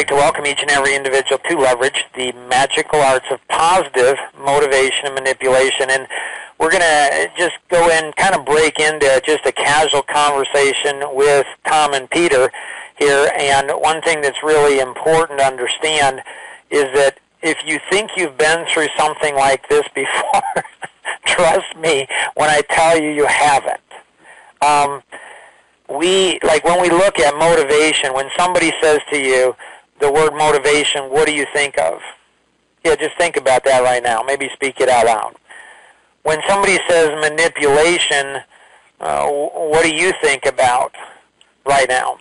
like to welcome each and every individual to Leverage, the magical arts of positive motivation and manipulation. And we're going to just go in, kind of break into just a casual conversation with Tom and Peter here. And one thing that's really important to understand is that if you think you've been through something like this before, trust me when I tell you you haven't. When we look at motivation, when somebody says to you the word motivation, what do you think of? Yeah, just think about that right now. Maybe speak it out loud. When somebody says manipulation, what do you think about right now?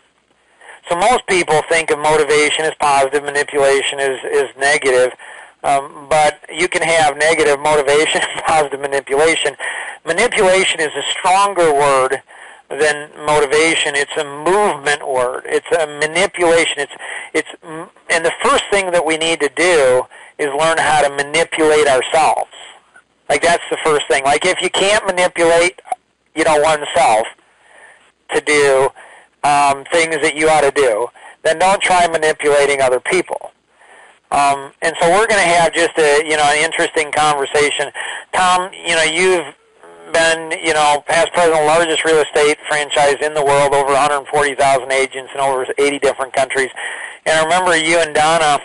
So most people think of motivation as positive, manipulation is negative, but you can have negative motivation and positive manipulation. Manipulation is a stronger word than motivation. It's a movement word. It's a manipulation. And the first thing that we need to do is learn how to manipulate ourselves. Like, that's the first thing. Like, if you can't manipulate, oneself to do things that you ought to do, then don't try manipulating other people. And so we're going to have just an interesting conversation. Tom, you've been, past president, largest real estate franchise in the world, over 140,000 agents in over 80 different countries. And I remember you and Donna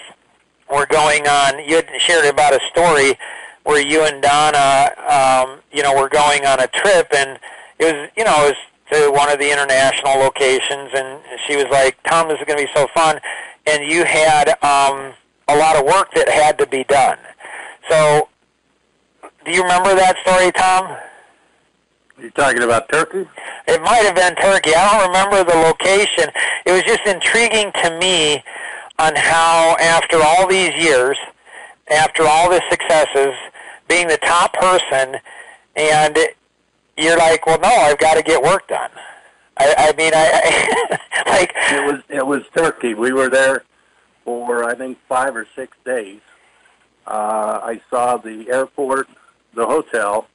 were going on, you had shared about a story where you and Donna, were going on a trip, and it was to one of the international locations, and she was like, Tom, this is going to be so fun. And you had a lot of work that had to be done. So do you remember that story, Tom? You're talking about Turkey? It might have been Turkey. I don't remember the location. It was just intriguing to me on how, after all these years, after all the successes, being the top person, and you're like, well, no, I've got to get work done. It was Turkey. We were there for, I think, 5 or 6 days. I saw the airport, the hotel.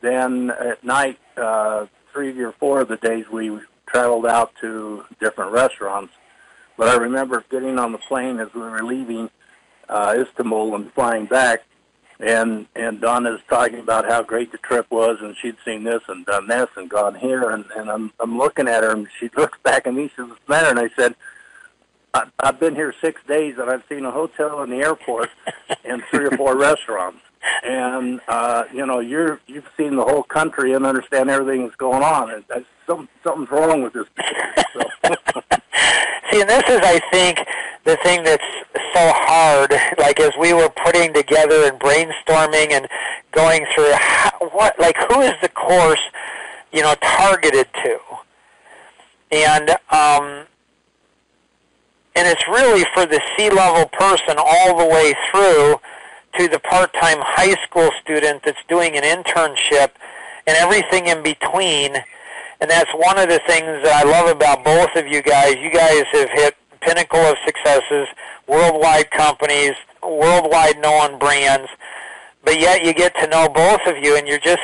Then at night, 3 or 4 of the days, we traveled out to different restaurants. But I remember getting on the plane as we were leaving Istanbul and flying back, and Donna's talking about how great the trip was, and she'd seen this and done this and gone here, and I'm looking at her, and she looks back at me, she says, "What's the matter?" And I said, I've been here 6 days, and I've seen a hotel and the airport and 3 or 4 restaurants. And, you've seen the whole country and understand everything that's going on. And something's wrong with this. So. See, and this is, I think, the thing that's so hard, like as we were putting together and brainstorming and going through, who is the course, targeted to? And it's really for the C-level person all the way through to the part-time high school student that's doing an internship and everything in between. And that's one of the things that I love about both of you guys. You guys have hit pinnacle of successes, worldwide companies, worldwide known brands, but yet you get to know both of you and you're just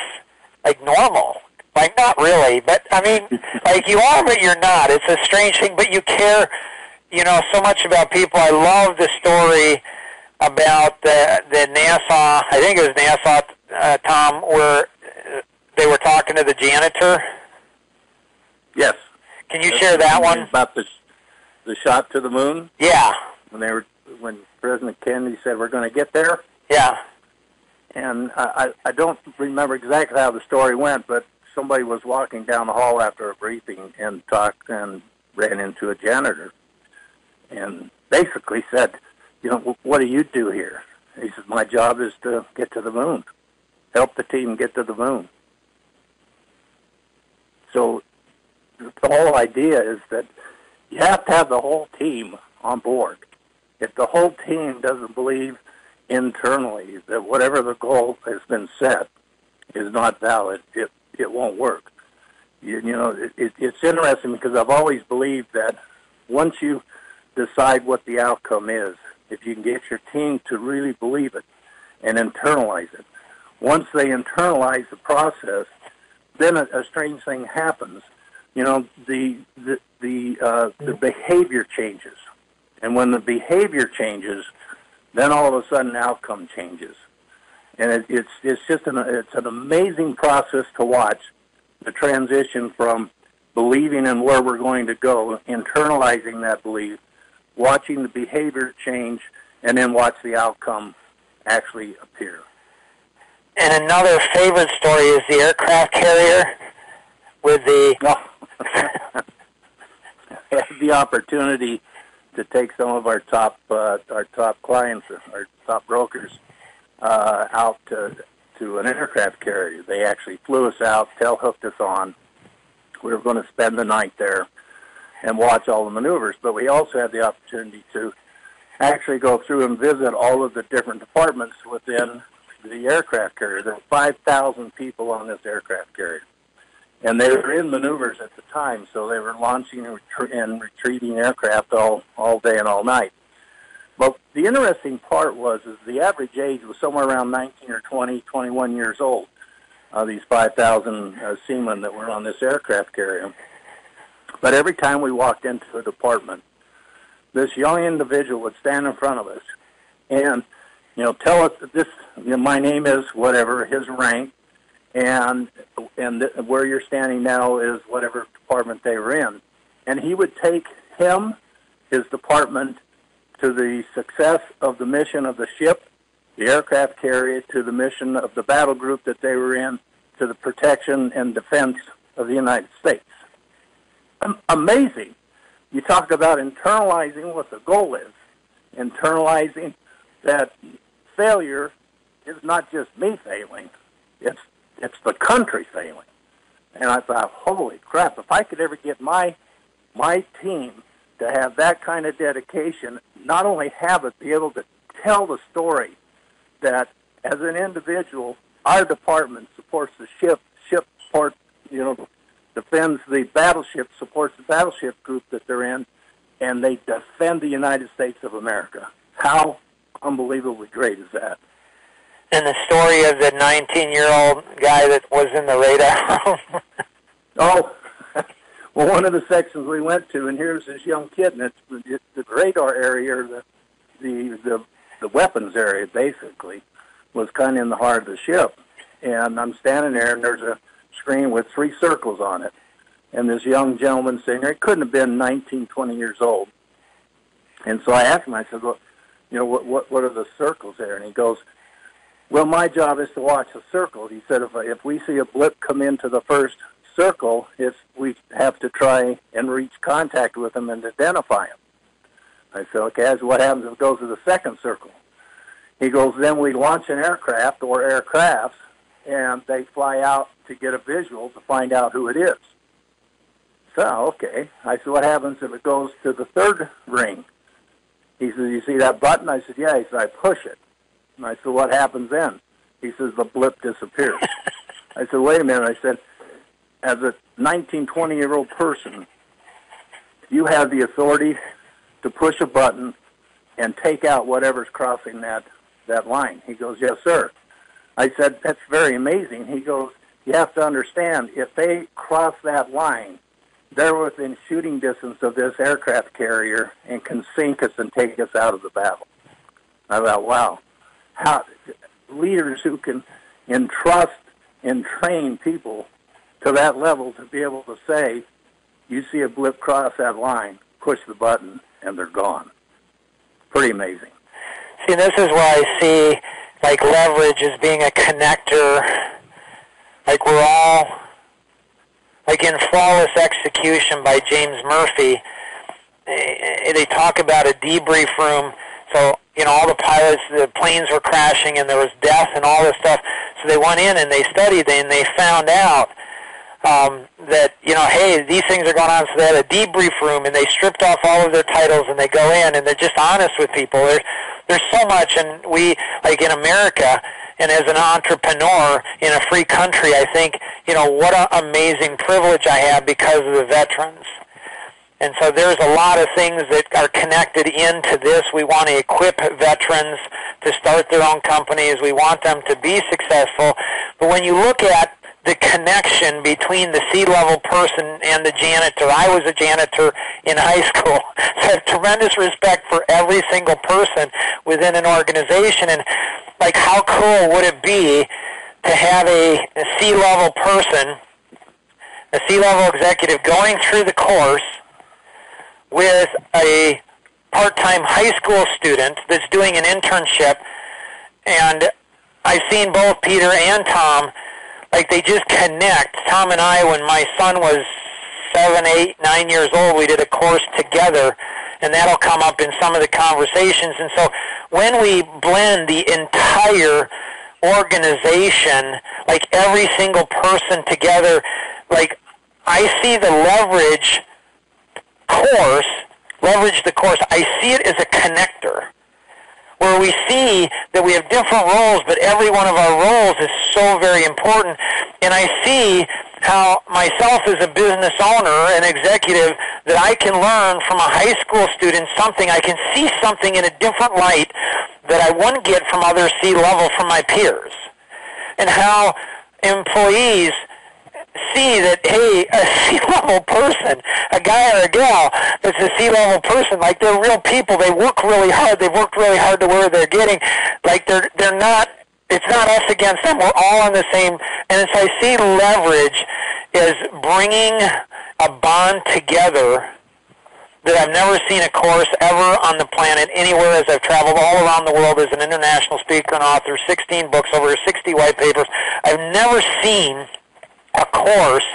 like normal. Like, not really, but I mean, like you are, but you're not. It's a strange thing, but you care, so much about people. I love the story about the Nassau, I think it was Nassau, Tom, where they were talking to the janitor. Yes. Can you share that one? About the shot to the moon? Yeah. When President Kennedy said we're going to get there? Yeah. And I don't remember exactly how the story went, but somebody was walking down the hall after a briefing and talked and ran into a janitor and basically said, what do you do here? He says, my job is to get to the moon, help the team get to the moon. So the whole idea is that you have to have the whole team on board. If the whole team doesn't believe internally that whatever the goal has been set is not valid, it won't work. It's interesting because I've always believed that once you decide what the outcome is, if you can get your team to really believe it and internalize it, once they internalize the process, then a strange thing happens. The behavior changes. And when the behavior changes, then all of a sudden outcome changes. And it's just an amazing process to watch, the transition from believing in where we're going to go, internalizing that belief, watching the behavior change, and then watch the outcome actually appear. And another favorite story is the aircraft carrier with the... I had the opportunity to take some of our top clients, our top brokers, out to an aircraft carrier. They actually flew us out, tail-hooked us on. We were going to spend the night there and watch all the maneuvers, but we also had the opportunity to actually go through and visit all of the different departments within the aircraft carrier. There were 5,000 people on this aircraft carrier, and they were in maneuvers at the time, so they were launching and retrieving aircraft all day and all night. But the interesting part was the average age was somewhere around 19 or 20, 21 years old, these 5,000 seamen that were on this aircraft carrier. But every time we walked into a department, this young individual would stand in front of us and, tell us that this, my name is whatever, his rank, and where you're standing now is whatever department they were in. And he would take his department, to the success of the mission of the ship, the aircraft carrier, to the mission of the battle group that they were in, to the protection and defense of the United States. Amazing. You talk about internalizing what the goal is, internalizing that failure is not just me failing, it's the country failing. And I thought, holy crap, if I could ever get my team to have that kind of dedication, not only have it, be able to tell the story that as an individual, our department supports the ship support, defends the battleship, supports the battleship group that they're in, and they defend the United States of America. How unbelievably great is that? And the story of the 19-year-old guy that was in the radar room. Oh, well, one of the sections we went to, and here's this young kid, and it's the radar area, the weapons area, basically, was kind of in the heart of the ship. And I'm standing there, and there's a screen with 3 circles on it. And this young gentleman sitting there, he couldn't have been 19, 20 years old. And so I asked him, I said, well, what are the circles there? And he goes, well, my job is to watch the circle. He said, if we see a blip come into the first circle, we have to try and reach contact with them and identify them. I said, okay, that's what happens if it goes to the second circle. He goes, then we launch an aircraft or aircrafts, and they fly out to get a visual to find out who it is. So, okay. I said, what happens if it goes to the third ring? He said, you see that button? I said, yeah. He said, I push it. And I said, what happens then? He says, the blip disappears. I said, wait a minute. I said, as a 19, 20-year-old person, you have the authority to push a button and take out whatever's crossing that line. He goes, yes, sir. I said, that's very amazing. He goes, you have to understand, if they cross that line, they're within shooting distance of this aircraft carrier and can sink us and take us out of the battle. I thought, wow, how leaders who can entrust and train people to that level to be able to say, you see a blip cross that line, push the button, and they're gone. Pretty amazing. See, this is where I see, like, leverage as being a connector. Like, we're all, like in Flawless Execution by James Murphy, they talk about a debrief room. So, all the pilots, the planes were crashing and there was death and all this stuff. So they went in and they studied and they found out that, hey, these things are going on. So they had a debrief room and they stripped off all of their titles and they go in and they're just honest with people. There's so much, and we, like in America, and as an entrepreneur in a free country, I think, what an amazing privilege I have because of the veterans. And so there's a lot of things that are connected into this. We want to equip veterans to start their own companies. We want them to be successful. But when you look at the connection between the C-level person and the janitor. I was a janitor in high school, so I have tremendous respect for every single person within an organization. And like, how cool would it be to have a C-level person, a C-level executive, going through the course with a part-time high school student that's doing an internship. And I've seen both Peter and Tom, like, they just connect. Tom and I, when my son was 7, 8, 9 years old, we did a course together, and that'll come up in some of the conversations. And so when we blend the entire organization, like every single person together, like, I see the Leverage the course, I see it as a connector, where we see that we have different roles, but every one of our roles is so very important. And I see how myself as a business owner and executive, that I can learn from a high school student something. I can see something in a different light that I wouldn't get from other C-level from my peers. And how employees see that, hey, a C-level person, a guy or a gal that's a C-level person, like, they're real people. They work really hard. They've worked really hard to where they're getting. Like, they're not, it's not us against them. We're all on the same. And so I see Leverage as bringing a bond together that I've never seen a course ever on the planet anywhere, as I've traveled all around the world as an international speaker and author, 16 books, over 60 white papers. I've never seen a course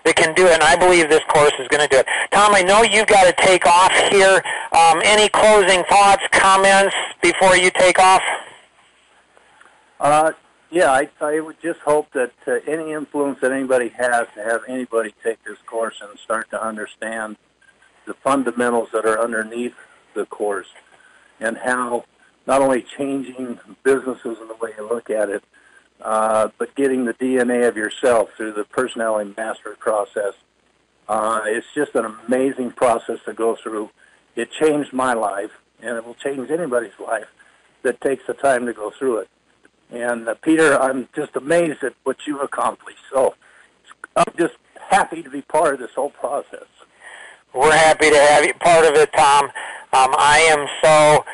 that can do it, and I believe this course is going to do it. Tom, I know you've got to take off here. Any closing thoughts, comments before you take off? Yeah, I would just hope that any influence that anybody has to have anybody take this course and start to understand the fundamentals that are underneath the course, and how not only changing businesses and the way you look at it, but getting the DNA of yourself through the personality mastery process. It's just an amazing process to go through. It changed my life, and it will change anybody's life that takes the time to go through it. And Peter, I'm just amazed at what you've accomplished. So I'm just happy to be part of this whole process. We're happy to have you part of it, Tom. I am so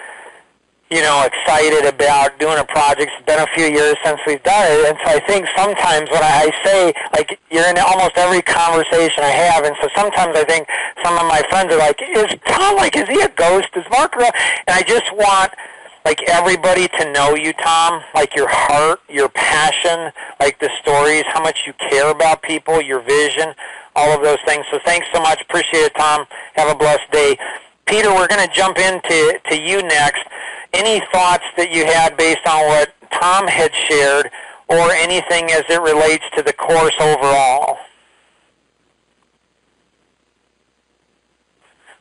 excited about doing a project. It's been a few years since we've done it, and so I think sometimes when I say, like, you're in almost every conversation I have, and so sometimes I think some of my friends are like, is Tom, like, is he a ghost? Is Mark real? And I just want, like, everybody to know you, Tom, like your heart, your passion, like the stories, how much you care about people, your vision, all of those things. So thanks so much. Appreciate it, Tom. Have a blessed day. Peter, we're going to jump into you next. Any thoughts that you had based on what Tom had shared, or anything as it relates to the course overall?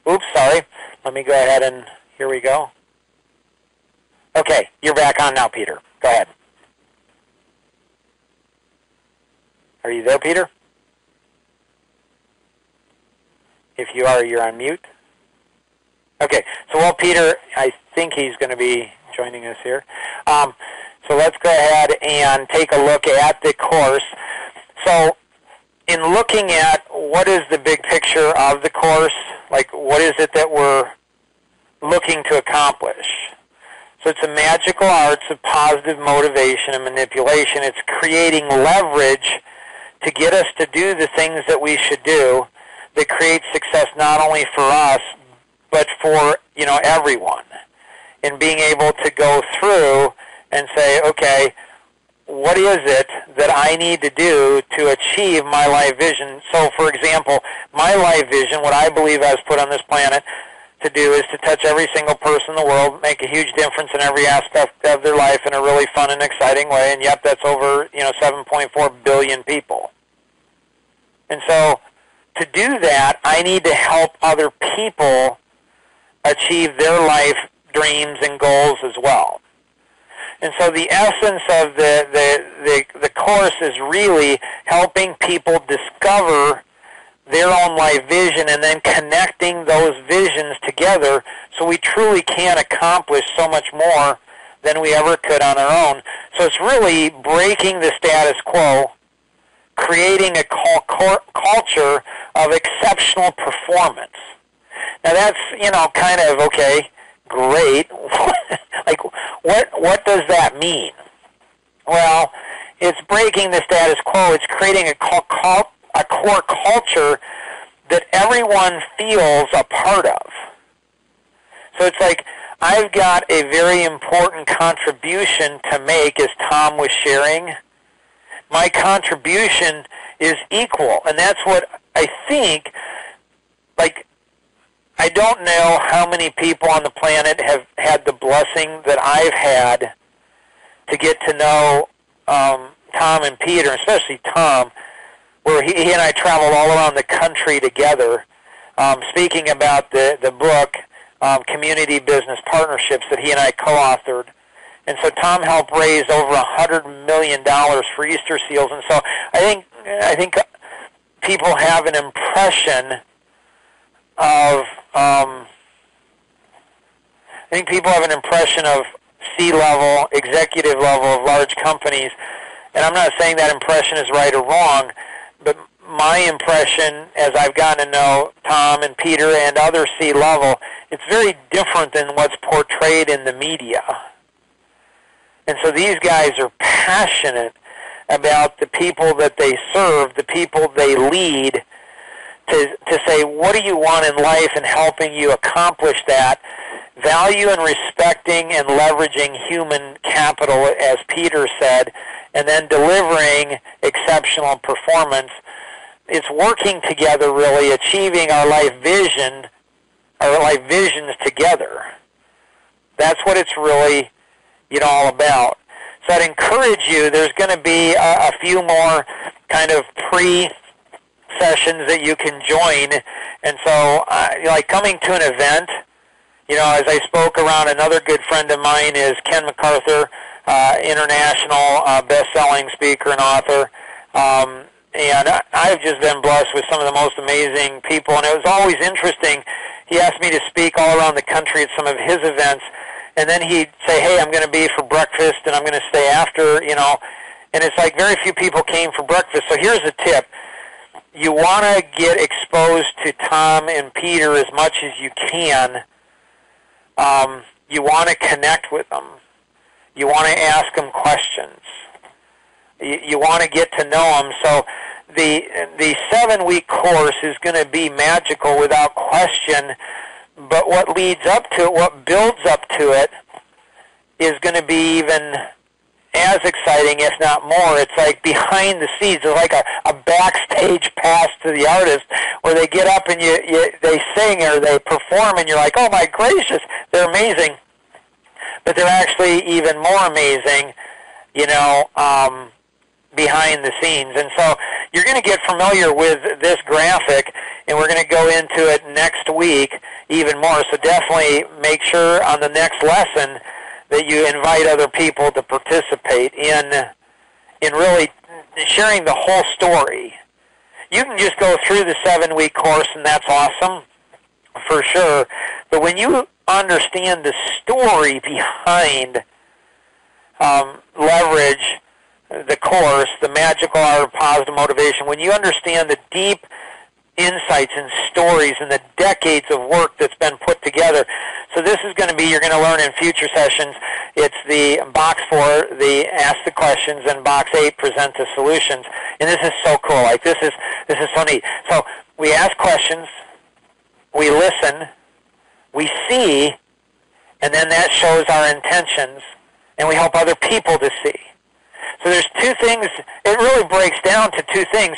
Oops, sorry. Let me go ahead and here we go. Okay, you're back on now, Peter. Go ahead. Are you there, Peter? If you are, you're on mute. Okay, so while Peter, I think he's going to be joining us here. So let's go ahead and take a look at the course. So in looking at what is the big picture of the course, like, what is it that we're looking to accomplish? So it's a magical arts of positive motivation and manipulation. It's creating leverage to get us to do the things that we should do that create success not only for us, but for, everyone. And being able to go through and say, okay, what is it that I need to do to achieve my life vision? So, for example, my life vision, what I believe I was put on this planet to do, is to touch every single person in the world, make a huge difference in every aspect of their life in a really fun and exciting way, and yet that's over 7.4 billion people. And so to do that, I need to help other people achieve their life dreams and goals as well. And so the essence of the course is really helping people discover their own life vision and then connecting those visions together so we truly can accomplish so much more than we ever could on our own. So it's really breaking the status quo, creating a culture of exceptional performance. Now that's, kind of, okay, great. Like, what does that mean? Well, it's breaking the status quo. It's creating a core culture that everyone feels a part of. So it's like, I've got a very important contribution to make, as Tom was sharing. My contribution is equal, and that's what I think, like, I don't know how many people on the planet have had the blessing that I've had to get to know Tom and Peter, especially Tom, where he and I traveled all around the country together, speaking about the book, Community Business Partnerships, that he and I co-authored. And so Tom helped raise over $100 million for Easter seals. And so I think people have an impression of C-level, executive level of large companies. And I'm not saying that impression is right or wrong, but my impression, as I've gotten to know Tom and Peter and other C-level, it's very different than what's portrayed in the media. And so these guys are passionate about the people that they serve, the people they lead, to say, what do you want in life, and helping you accomplish that, value and respecting and leveraging human capital, as Peter said, and then delivering exceptional performance. It's working together, really, achieving our life visions together. That's what it's really, all about. So I'd encourage you, there's going to be a few more kind of pre-sessions that you can join. And so, like coming to an event, as I spoke around, another good friend of mine is Ken MacArthur, international best-selling speaker and author. And I've just been blessed with some of the most amazing people. And it was always interesting. He asked me to speak all around the country at some of his events. And then he'd say, hey, I'm going to be for breakfast, and I'm going to stay after, And it's like very few people came for breakfast. So here's a tip. You want to get exposed to Tom and Peter as much as you can. You want to connect with them. You want to ask them questions. You want to get to know them. So the 7-week course is going to be magical without question. But what leads up to it, what builds up to it, is going to be even as exciting, if not more. It's like behind the scenes. It's like a backstage pass to the artist, where they get up and they sing or they perform, and you're like, oh my gracious, they're amazing. But they're actually even more amazing, behind the scenes. And so you're going to get familiar with this graphic, and we're going to go into it next week even more. So definitely make sure on the next lesson that you invite other people to participate in really sharing the whole story. You can just go through the 7-week course, and that's awesome, for sure. But when you understand the story behind Leverage, the course, the magical art of positive motivation, when you understand the deep insights and stories and the decades of work that's been put together. So this is going to be, you're going to learn in future sessions, it's the box 4, the ask the questions, and box 8, present the solutions. And this is so cool. Like this is so neat. So we ask questions, we listen, we see, and then that shows our intentions, and we help other people to see. So there's two things. It really breaks down to two things.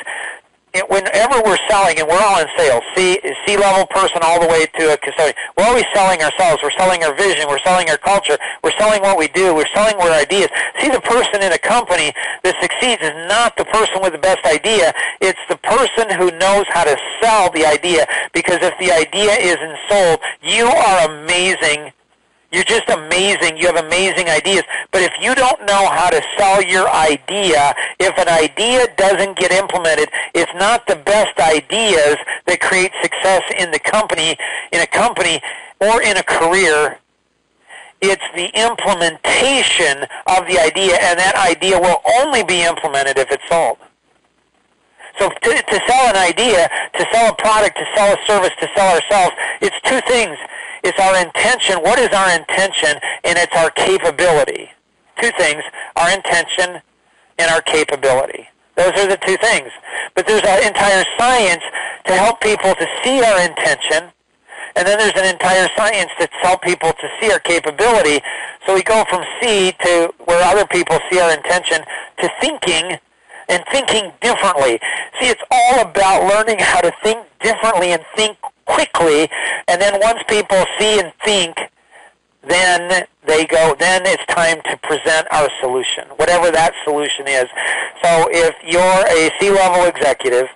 Whenever we're selling, and we're all in sales, C-level person all the way to a custodian, we're always selling ourselves. We're selling our vision. We're selling our culture. We're selling what we do. We're selling our ideas. See, the person in a company that succeeds is not the person with the best idea. It's the person who knows how to sell the idea. Because if the idea isn't sold, you are amazing. You're just amazing. You have amazing ideas. But if you don't know how to sell your idea, if an idea doesn't get implemented, it's not the best ideas that create success in a company, or in a career. It's the implementation of the idea, and that idea will only be implemented if it's sold. So to sell an idea, to sell a product, to sell a service, to sell ourselves, it's two things. It's our intention. What is our intention? And it's our capability. Two things, our intention and our capability. Those are the two things. But there's an entire science to help people to see our intention, and then there's an entire science to help people to see our capability. So we go from see to where other people see our intention to thinking, and thinking differently. See, it's all about learning how to think differently and think quickly, and then once people see and think, then it's time to present our solution, whatever that solution is. So if you're a C-level executive,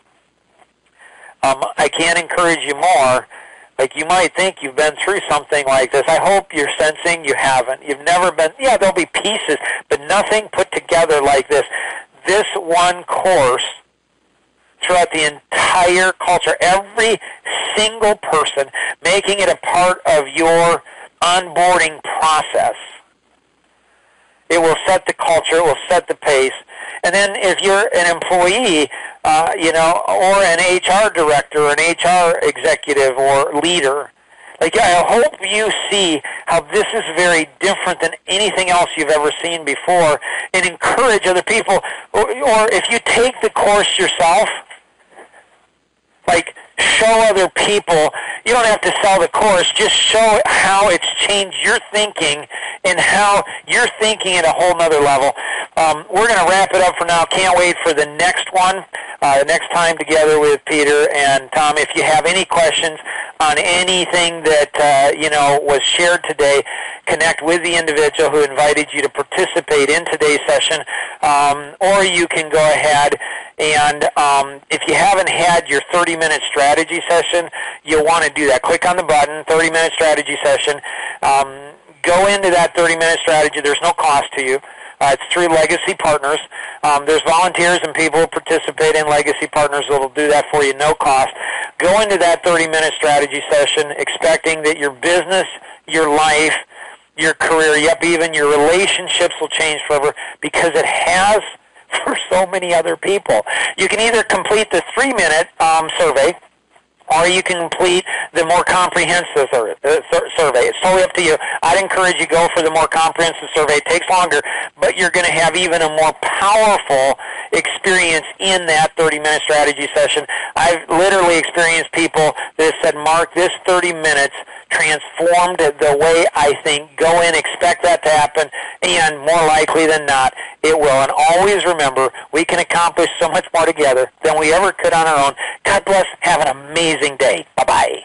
I can't encourage you more. Like, you might think you've been through something like this. I hope you're sensing you haven't. You've never been, there'll be pieces, but nothing put together like this. This one course, throughout the entire culture, every single person, making it a part of your onboarding process. It will set the culture, it will set the pace. And then if you're an employee, or an HR director, or an HR executive or leader, like, I hope you see how this is very different than anything else you've ever seen before, and encourage other people. Or if you take the course yourself, like, show other people. You don't have to sell the course. Just show how it's changed your thinking and how you're thinking at a whole nother level. We're going to wrap it up for now. Can't wait for the next one, next time together with Peter and Tom. If you have any questions on anything that was shared today, connect with the individual who invited you to participate in today's session, or you can go ahead and if you haven't had your 30-minute strategy session, you'll want to do that. Click on the button, 30-minute strategy session. Go into that 30-minute strategy. There's no cost to you. It's through Legacy Partners. There's volunteers and people who participate in Legacy Partners that will do that for you, no cost. Go into that 30-minute strategy session expecting that your business, your life, your career, yep, even your relationships will change forever, because it has for so many other people. You can either complete the 3-minute survey, or you can complete the more comprehensive survey. It's totally up to you. I'd encourage you to go for the more comprehensive survey. It takes longer, but you're going to have even a more powerful experience in that 30-minute strategy session. I've literally experienced people that have said, Mark, this 30 minutes transformed the way I think. Go in, expect that to happen, and more likely than not, it will. And always remember, we can accomplish so much more together than we ever could on our own. God bless. Have an amazing day. Bye-bye.